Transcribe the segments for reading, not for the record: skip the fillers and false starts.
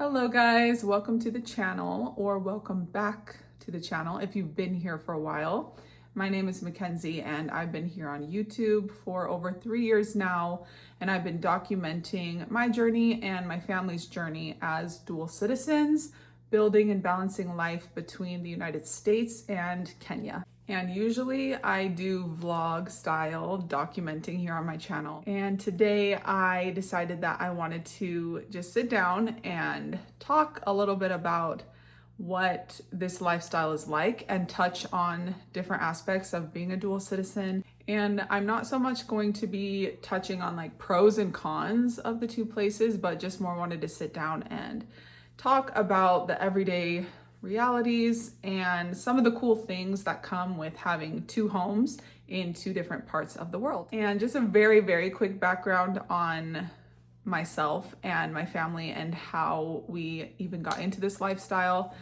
Hello guys, welcome to the channel, or welcome back to the channel if you've been here for a while. My name is Mekenze and I've been here on YouTube for over 3 years now, and I've been documenting my journey and my family's journey as dual citizens, building and balancing life between the United States and Kenya. And usually I do vlog style documenting here on my channel. And today I decided that I wanted to just sit down and talk a little bit about what this lifestyle is like and touch on different aspects of being a dual citizen. And I'm not so much going to be touching on like pros and cons of the two places, but just more wanted to sit down and talk about the everyday realities and some of the cool things that come with having two homes in two different parts of the world. And just a very, very quick background on myself and my family and how we even got into this lifestyle.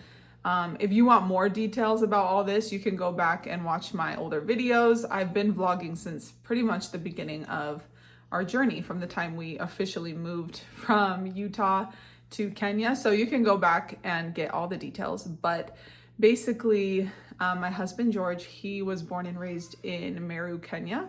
If you want more details about all this, you can go back and watch my older videos. I've been vlogging since pretty much the beginning of our journey, from the time we officially moved from Utah to Kenya. So you can go back and get all the details. But basically, my husband, George, he was born and raised in Meru, Kenya.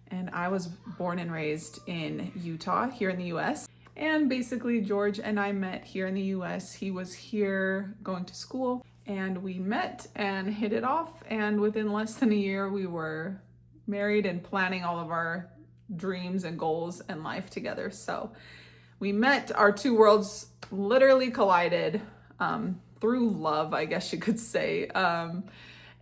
And I was born and raised in Utah, here in the US. And basically, George and I met here in the US. He was here going to school, and we met and hit it off. And within less than a year, we were married and planning all of our dreams and goals and life together. So we met, our two worlds literally collided through love, I guess you could say.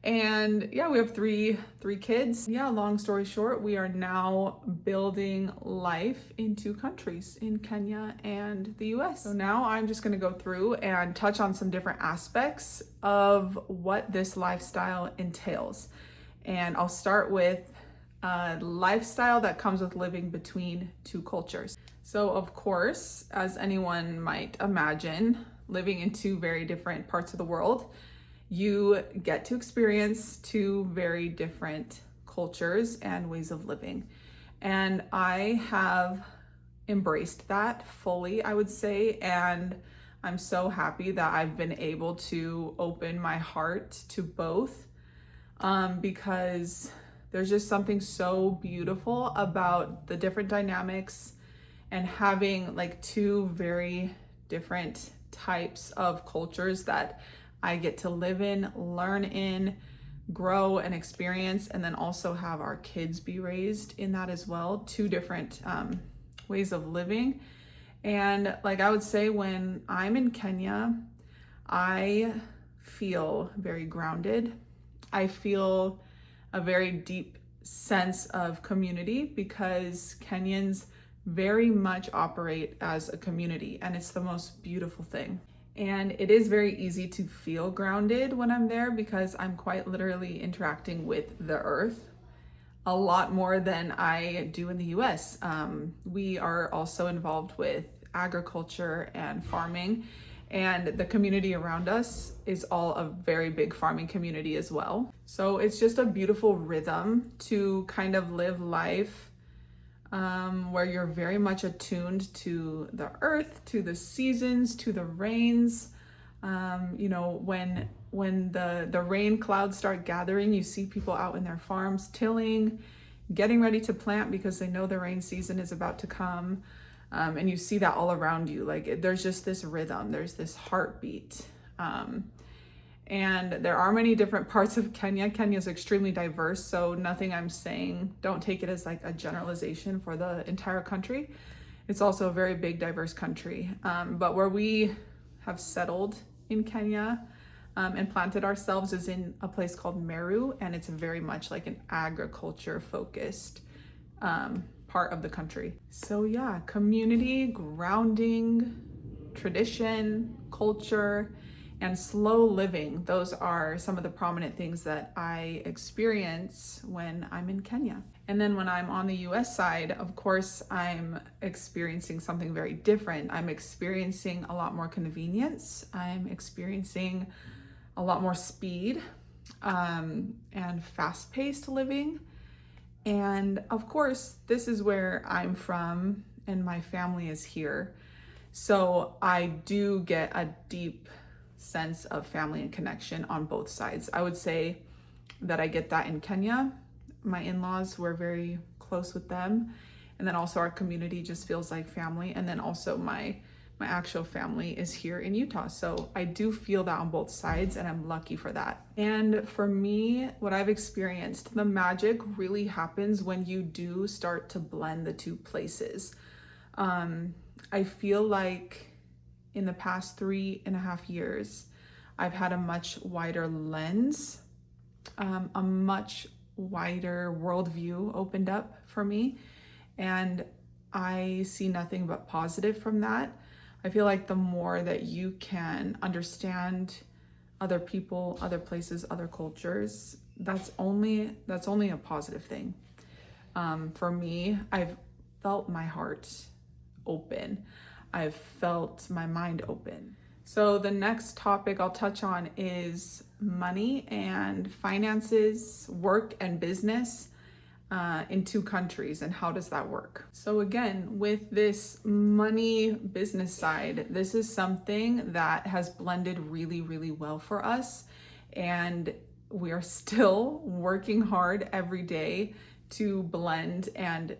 And yeah, we have three kids. Yeah, long story short, we are now building life in two countries, in Kenya and the US. So now I'm just gonna go through and touch on some different aspects of what this lifestyle entails. And I'll start with a lifestyle that comes with living between two cultures. So of course, as anyone might imagine, living in two very different parts of the world, you get to experience two very different cultures and ways of living. And I have embraced that fully, I would say, and I'm so happy that I've been able to open my heart to both, because there's just something so beautiful about the different dynamics and having like two very different types of cultures that I get to live in, learn in, grow and experience, and then also have our kids be raised in that as well. Two different ways of living. And like I would say, when I'm in Kenya, I feel very grounded. I feel a very deep sense of community because Kenyans very much operate as a community, and it's the most beautiful thing. And it is very easy to feel grounded when I'm there because I'm quite literally interacting with the earth a lot more than I do in the US. We are also involved with agriculture and farming, and the community around us is all a very big farming community as well. So it's just a beautiful rhythm to kind of live life where you're very much attuned to the earth, to the seasons, to the rains. You know, when the rain clouds start gathering, you see people out in their farms tilling, getting ready to plant because they know the rain season is about to come. And you see that all around you. Like there's just this rhythm, there's this heartbeat. And there are many different parts of Kenya. Kenya is extremely diverse, so nothing I'm saying, don't take it as like a generalization for the entire country. It's also a very big, diverse country. But where we have settled in Kenya and planted ourselves is in a place called Meru, and it's very much like an agriculture focused part of the country. So yeah, community, grounding, tradition, culture, and slow living. Those are some of the prominent things that I experience when I'm in Kenya. And then when I'm on the US side, of course, I'm experiencing something very different. I'm experiencing a lot more convenience. I'm experiencing a lot more speed and fast-paced living. And of course, this is where I'm from and my family is here. So I do get a deep sense of family and connection on both sides. I would say that I get that in Kenya. My in-laws, we're very close with them. And then also our community just feels like family. And then also my actual family is here in Utah. So I do feel that on both sides, and I'm lucky for that. And for me, what I've experienced, the magic really happens when you do start to blend the two places. I feel like in the past 3.5 years, I've had a much wider lens, a much wider worldview opened up for me. And I see nothing but positive from that. I feel like the more that you can understand other people, other places, other cultures, that's only a positive thing. For me, I've felt my heart open. I've felt my mind open. So the next topic I'll touch on is money and finances, work and business in two countries, and how does that work? So again, with this money business side, this is something that has blended really, really well for us. And we are still working hard every day to blend and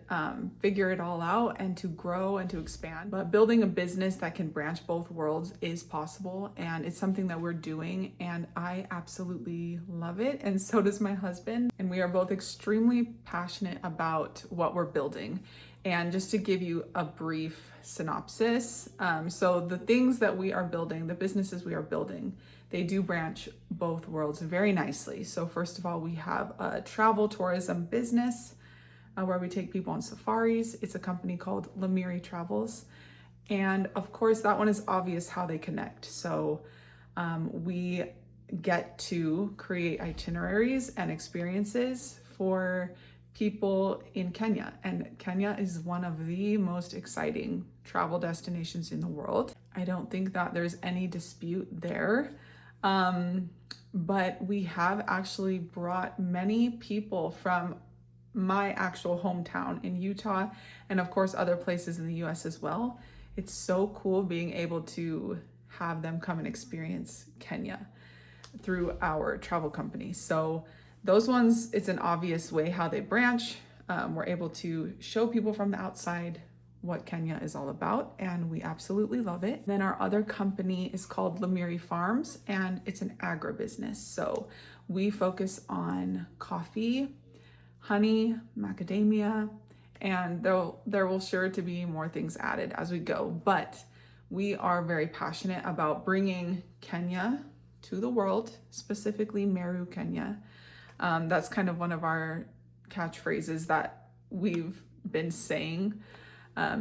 figure it all out and to grow and to expand. But building a business that can branch both worlds is possible, and it's something that we're doing, and I absolutely love it, and so does my husband. And we are both extremely passionate about what we're building. And just to give you a brief synopsis, so the things that we are building, the businesses we are building, they do branch both worlds very nicely. So first of all, we have a travel tourism business where we take people on safaris. It's a company called Limiri Travels. And of course, that one is obvious how they connect. So we get to create itineraries and experiences for people in Kenya. And Kenya is one of the most exciting travel destinations in the world. I don't think that there's any dispute there. But we have actually brought many people from my actual hometown in Utah, and of course other places in the US as well. It's so cool being able to have them come and experience Kenya through our travel company. So those ones, it's an obvious way how they branch. We're able to show people from the outside what Kenya is all about, and we absolutely love it. Then our other company is called Limiri Farms, and it's an agribusiness. So we focus on coffee, honey, macadamia, and there will sure to be more things added as we go. But we are very passionate about bringing Kenya to the world, specifically Meru, Kenya. That's kind of one of our catchphrases that we've been saying.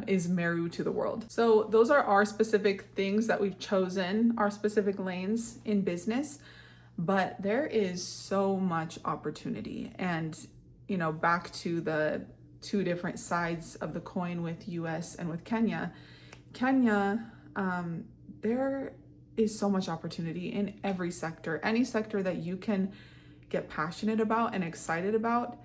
Is Meru to the world. So those are our specific things that we've chosen, our specific lanes in business, but there is so much opportunity. And, you know, back to the two different sides of the coin with US and with Kenya, there is so much opportunity in every sector, any sector that you can get passionate about and excited about,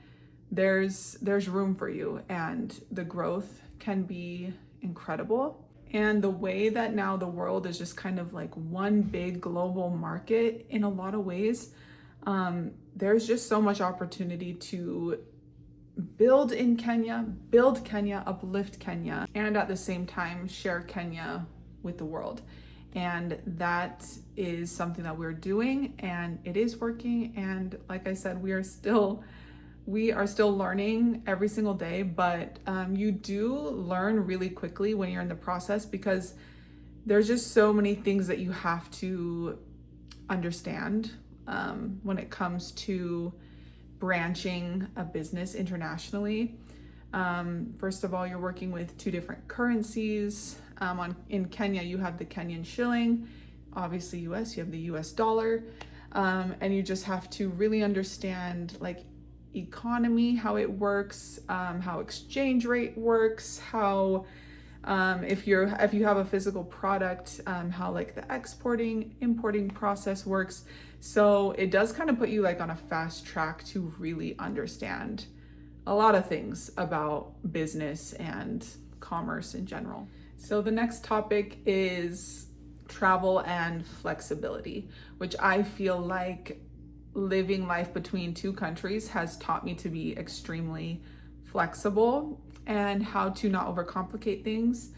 there's room for you, and the growth can be incredible. And the way that now the world is just kind of like one big global market in a lot of ways, there's just so much opportunity to build in Kenya, build Kenya, uplift Kenya, and at the same time share Kenya with the world. And that is something that we're doing, and it is working. And like I said, we are still learning every single day, but you do learn really quickly when you're in the process, because there's just so many things that you have to understand when it comes to branching a business internationally. First of all, you're working with two different currencies. In Kenya, you have the Kenyan shilling, obviously US, you have the US dollar, and you just have to really understand like economy, how it works, how exchange rate works, how if you have a physical product, how like the importing process works. So it does kind of put you like on a fast track to really understand a lot of things about business and commerce in general. So the next topic is travel and flexibility, which I feel like living life between two countries has taught me to be extremely flexible and how to not overcomplicate things.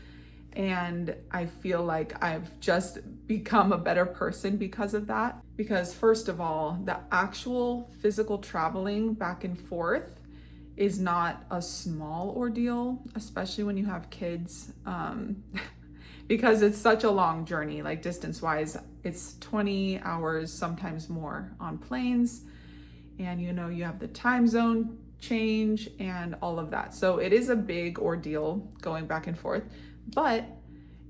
And I feel like I've just become a better person because of that. Because first of all, the actual physical traveling back and forth is not a small ordeal, especially when you have kids, because it's such a long journey, like distance wise. It's 20 hours, sometimes more on planes. And you have the time zone change and all of that. So it is a big ordeal going back and forth, but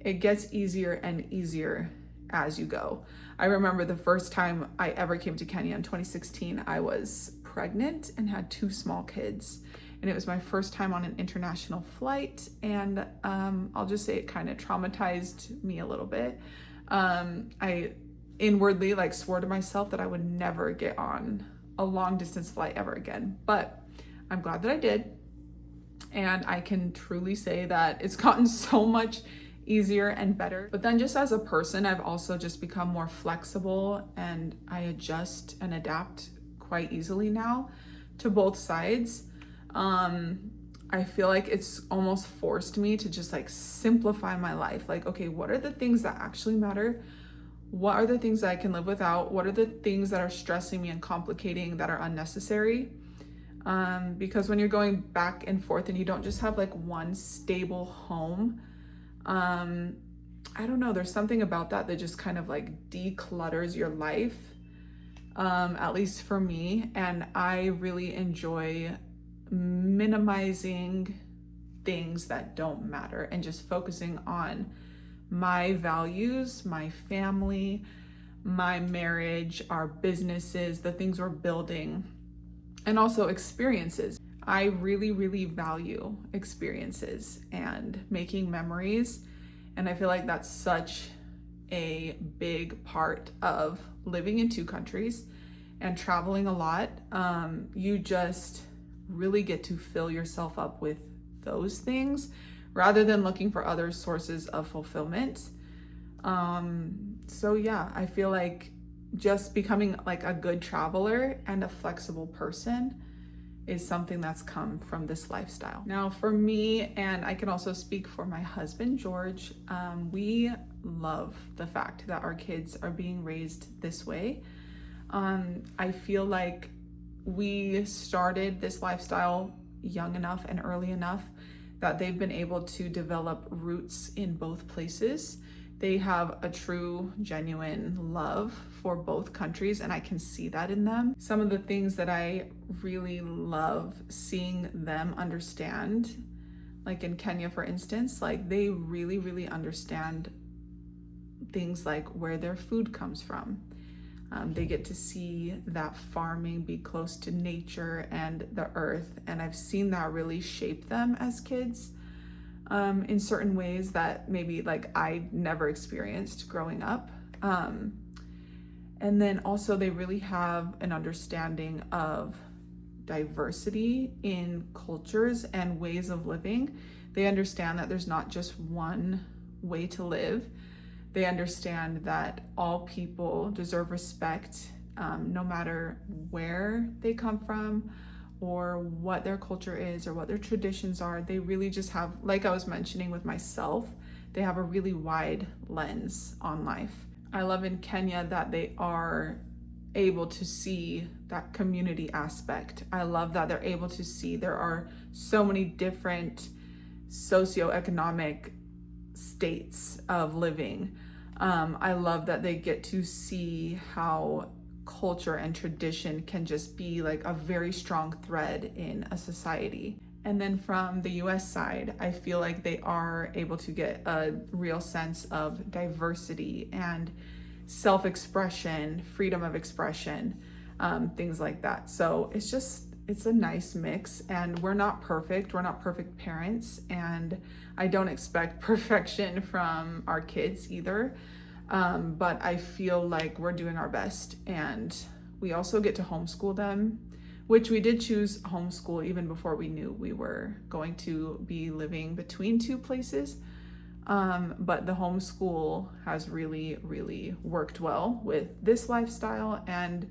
it gets easier and easier as you go. I remember the first time I ever came to Kenya in 2016, I was pregnant and had two small kids. And it was my first time on an international flight. And I'll just say it kind of traumatized me a little bit. I inwardly swore to myself that I would never get on a long distance flight ever again. But I'm glad that I did. And I can truly say that it's gotten so much easier and better. But then just as a person, I've also just become more flexible, and I adjust and adapt quite easily now to both sides. I feel like it's almost forced me to just simplify my life. Okay, what are the things that actually matter? What are the things that I can live without? What are the things that are stressing me and complicating that are unnecessary? Because when you're going back and forth and you don't just have one stable home, I don't know, there's something about that just kind of declutters your life, at least for me. And I really enjoy minimizing things that don't matter and just focusing on my values, my family, my marriage, our businesses, the things we're building, and also experiences. I really, really value experiences and making memories. And I feel like that's such a big part of living in two countries and traveling a lot. You just really get to fill yourself up with those things rather than looking for other sources of fulfillment. So yeah, I feel like just becoming a good traveler and a flexible person is something that's come from this lifestyle. Now for me, and I can also speak for my husband, George, we love the fact that our kids are being raised this way. I feel like we started this lifestyle young enough and early enough that they've been able to develop roots in both places. They have a true, genuine love for both countries, and I can see that in them. Some of the things that I really love seeing them understand, like in Kenya, for instance, they really, really understand things like where their food comes from. They get to see that farming be close to nature and the earth, and I've seen that really shape them as kids. In certain ways that maybe I never experienced growing up. And then also they really have an understanding of diversity in cultures and ways of living. They understand that there's not just one way to live. They understand that all people deserve respect, no matter where they come from, or what their culture is, or what their traditions are. They really just have, like I was mentioning with myself, they have a really wide lens on life. I love in Kenya that they are able to see that community aspect. I love that they're able to see there are so many different socioeconomic states of living. I love that they get to see how culture and tradition can just be a very strong thread in a society. And then from the US side, I feel like they are able to get a real sense of diversity and self-expression, freedom of expression, things like that. So it's a nice mix, and we're not perfect. We're not perfect parents, and I don't expect perfection from our kids either. But I feel like we're doing our best, and we also get to homeschool them, which we did choose homeschool even before we knew we were going to be living between two places. But the homeschool has really, really worked well with this lifestyle, and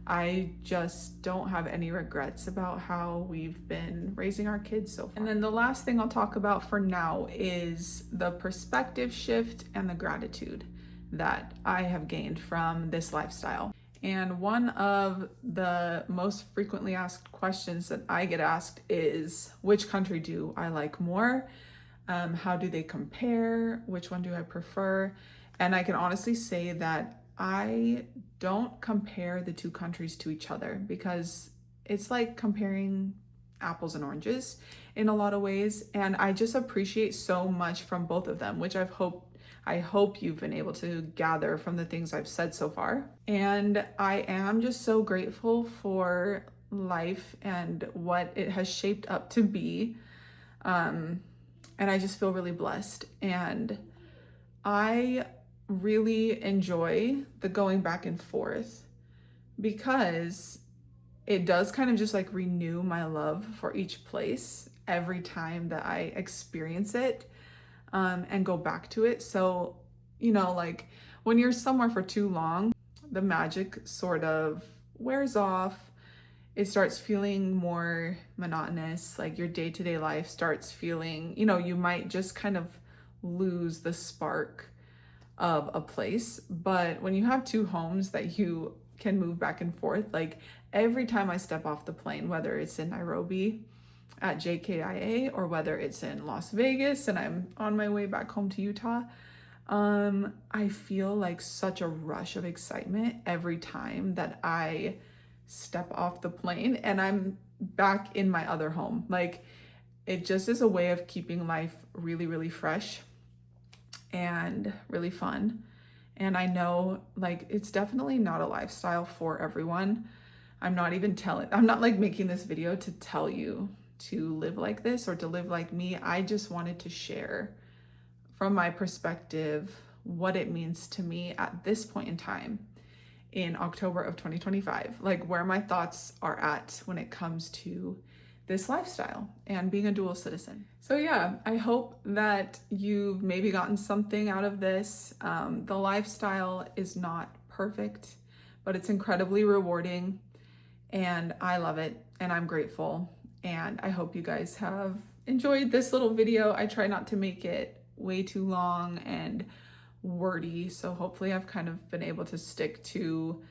I just don't have any regrets about how we've been raising our kids so far. And then the last thing I'll talk about for now is the perspective shift and the gratitude that I have gained from this lifestyle. And one of the most frequently asked questions that I get asked is, which country do I like more? How do they compare? Which one do I prefer? And I can honestly say that I don't compare the two countries to each other, because it's like comparing apples and oranges in a lot of ways. And I just appreciate so much from both of them, which I hope you've been able to gather from the things I've said so far. And I am just so grateful for life and what it has shaped up to be. And I just feel really blessed. And I really enjoy the going back and forth, because it does kind of just like renew my love for each place every time that I experience it, and go back to it. So, like when you're somewhere for too long, the magic sort of wears off. It starts feeling more monotonous. Like your day-to-day life starts feeling, you might just kind of lose the spark of a place. But when you have two homes that you can move back and forth, like every time I step off the plane, whether it's in Nairobi at JKIA or whether it's in Las Vegas and I'm on my way back home to Utah, I feel like such a rush of excitement every time that I step off the plane and I'm back in my other home. Like it just is a way of keeping life really, really fresh and really fun. And I know like it's definitely not a lifestyle for everyone. I'm not like making this video to tell you to live like this or to live like me. I just wanted to share from my perspective what it means to me at this point in time in October of 2025, like where my thoughts are at when it comes to this lifestyle and being a dual citizen. So yeah, I hope that you've maybe gotten something out of this. The lifestyle is not perfect, but it's incredibly rewarding and I love it and I'm grateful. And I hope you guys have enjoyed this little video. I try not to make it way too long and wordy, so hopefully I've kind of been able to stick to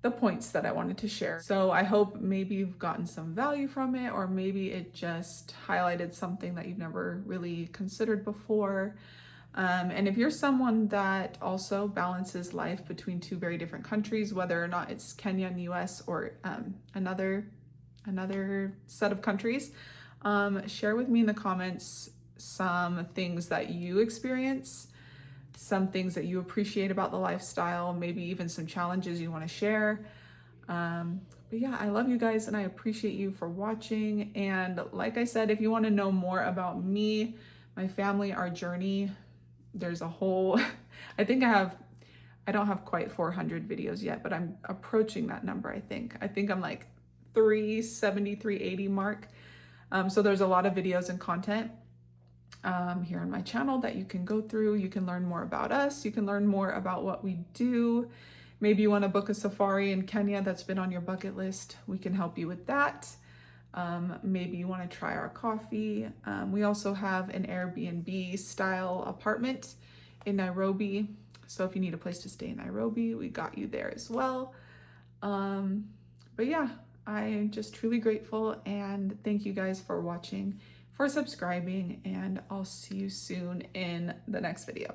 the points that I wanted to share. So I hope maybe you've gotten some value from it, or maybe it just highlighted something that you've never really considered before. And if you're someone that also balances life between two very different countries, whether or not it's Kenya and the US or another set of countries, share with me in the comments some things that you experience, some things that you appreciate about the lifestyle, maybe even some challenges you want to share. But yeah, I love you guys and I appreciate you for watching. And like I said, if you want to know more about me, my family, our journey, there's a whole, I don't have quite 400 videos yet, but I'm approaching that number. I think I'm like 370, 380 mark. So there's a lot of videos and content here on my channel that you can go through. You can learn more about us. You can learn more about what we do. Maybe you want to book a safari in Kenya that's been on your bucket list. We can help you with that. Maybe you want to try our coffee. We also have an Airbnb style apartment in Nairobi. So if you need a place to stay in Nairobi, we got you there as well. But yeah, I am just truly grateful and thank you guys for watching, for subscribing, and I'll see you soon in the next video.